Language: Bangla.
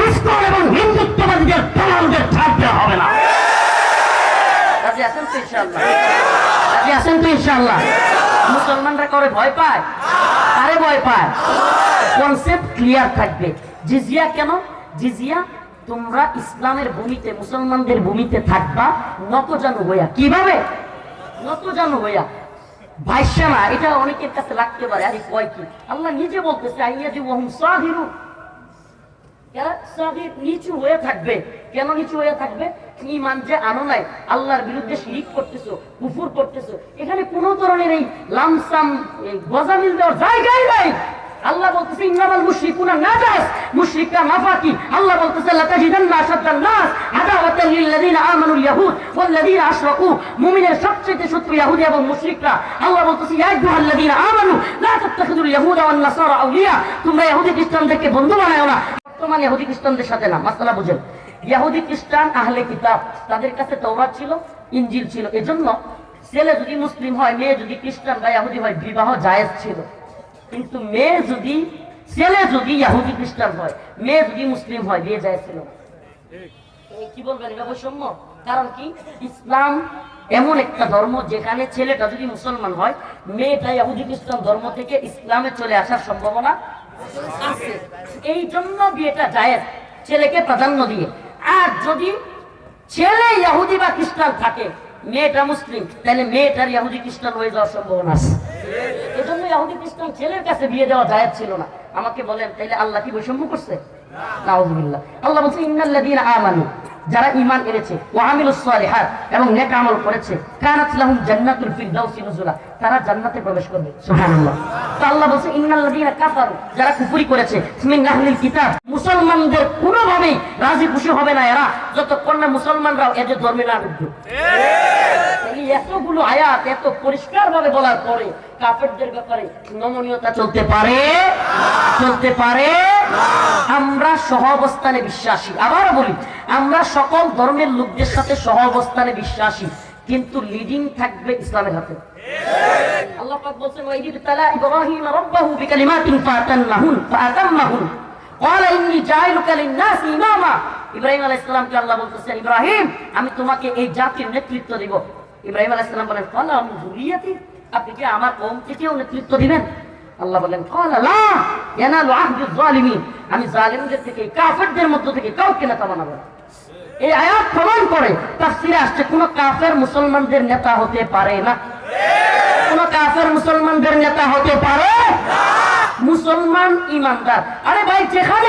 ইসলাম এবং হিন্দুত্ববাদীদের দালালদের ছাড় দেওয়া হবে না। রাজি আছেন তো ইনশাআল্লাহ? রাজি আছেন তো ইনশাআল্লাহ? মুসলমানরা করে ভয় পায়? আরে ভয় পায়। কনসেপ্ট ক্লিয়ার থাকবে। জিজিয়া কেন? জিজিয়া তোমরা ইসলামের ভূমিতে, মুসলমানদের ভূমিতে থাকবা নতজানু হইয়া। কিভাবে? নতজানু হইয়া। ভাইসা না, এটা অনেকের কাছে লাগতে পারে, আরে কয় কি? আল্লাহ নিজে বলতেছে আইয়াজি ওয়াহুম সাগিরুন, এরা সাগির, নিচু হয়ে থাকবে। কেন নিচু হয়ে থাকবে? ঈমান যে আনো নাই, আল্লাহর বিরুদ্ধে শিরক করতেছো, কুফর করতেছো, এখানে কোনো ধরনের এই লামসাম গজামিল দেওয়ার জায়গাই নাই। আল্লাহ বলতেছে ইন্নামাল মুশরিকুনা নাজাস, মুশরিকরা নাফাকি। আল্লাহ বলতেছে লাতাজিদান্না আশাদ্দান নাস আদাওয়াতাল লিল্লাযিনা আমানুল ইয়াহুদ ওয়াল্লাযিনা আশরাকু, মুমিনের সবচেয়ে শত্রু ইহুদি এবং মুশরিকরা। আল্লাহ বলতেছে ইয়া আইয়ুহাল্লাযিনা আমানু লা তাত্তাখিযুল ইয়াহুদা ওয়ান নাসারা আউলিয়া, তোমরা ইহুদি খ্রিস্টানদেরকে বন্ধু বানায়ো না। বর্তমানে ইহুদি খ্রিস্টানদের সাথে না, মাসআলা বুঝেন। ইহুদি খ্রিস্টান আহলে কিতাব, তাদের কাছে তাওরাত ছিল, ইনজিল ছিল। এজন্য ছেলে যদি মুসলিম হয়, মেয়ে যদি খ্রিস্টান বা ইহুদি হয়, বিবাহ জায়েজ ছিল। কিন্তু মেয়ে যদি, ছেলে যদি ইহুদি খ্রিস্টান হয়, মেয়ে যদি মুসলিম হয়, বিয়ে জায়েজ ছিল। কি বলবেন, এটা বৈষম্য? কারণ কি? ইসলাম এমন একটা ধর্ম যেখানে ছেলেটা যদি মুসলমান হয়, মেয়েটা ইহুদি খ্রিস্টান ধর্ম থেকে ইসলামে চলে আসার সম্ভাবনা আছে। এই জন্য বিয়েটা জায়েজ, ছেলেকে প্রাধান্য দিয়ে। আর যদি ছেলে ইহুদি বা খ্রিস্টান থাকে, মেয়েটা মুসলিম, তাহলে মেয়েটার ইহুদি খ্রিস্টান হয়ে যাওয়ার সম্ভাবনা আছে। এজন্য ইহুদি খ্রিস্টান ছেলের কাছে বিয়ে দেওয়া জায়েজ ছিল না। আমাকে বলেন, তাইলে আল্লাহ কি বৈষম্য করছে? নাউযুবিল্লাহ। আল্লাহ বলছে ইন্নাল্লাযীনা আমানু, যারা ঈমান এনেছে, ওয়া আমিলুস সালিহাত, এবং নেক আমল করেছে, কানাত লাহুম জান্নাতুল ফিরদাউসি নুজুলা, তারা জান্নাতে প্রবেশ করবে। সুবহানাল্লাহ। তো আল্লাহ বলছে ইন্নাল্লাযীনা কাফারু, যারা কুফরি করেছে, মিন আহলিল কিতাব, মুসলমানদের কোনোভাবেই রাজি খুশি হবে না এরা যতক্ষণ না মুসলমানরাও এদের ধর্মে না ঢুকবে। এতগুলো আয়াত এত পরিষ্কার ভাবে বলার পরে কাফেরদের ব্যাপারে নমনীয়তা চলতে পারে? চলতে পারে? আমরা সহ অবস্থানে বিশ্বাসী। আবারও বলি, আমরা সকল ধর্মের লোকদের সাথে সহ অবস্থানে বিশ্বাসী, কিন্তু লিডিং থাকবে ইসলামের হাতে। আল্লাহ পাক বলেন ওয়াইদ তালা ইব্রাহিম রাব্বাহু বিকালিমাতিন ফাতাম্মাহুন ক্বালা ইন্নী জাইলুকা লিন-নাসি ইমামা। ইব্রাহিম আলাইহিস সালামকে আল্লাহ বলতেছেন, ইব্রাহিম, আমি তোমাকে এই জাতির নেতৃত্ব দিব। ইব্রাহিম আলাইহিস সালাম বলেন, ক্বালা মিন যুররিয়াতি, আপনি কি আমার কওম থেকেও নেতৃত্ব দিবেন? আল্লাহ বলেন, ক্বালা লা ইয়ানালু আহদিয যালিমিন, আমি জালিমদের থেকে, কাফেরদের মধ্য থেকে কাউকে নেতা বানাবো না। এই আয়াত প্রমাণ করে, তাফসীরে আসছে কোন কাফের মুসলমানদের নেতা হতে পারে না। কোন কাফের মুসলমানদের নেতা হতে পারে না। মুসলমান ইমানদার। আরে ভাই, যেখানে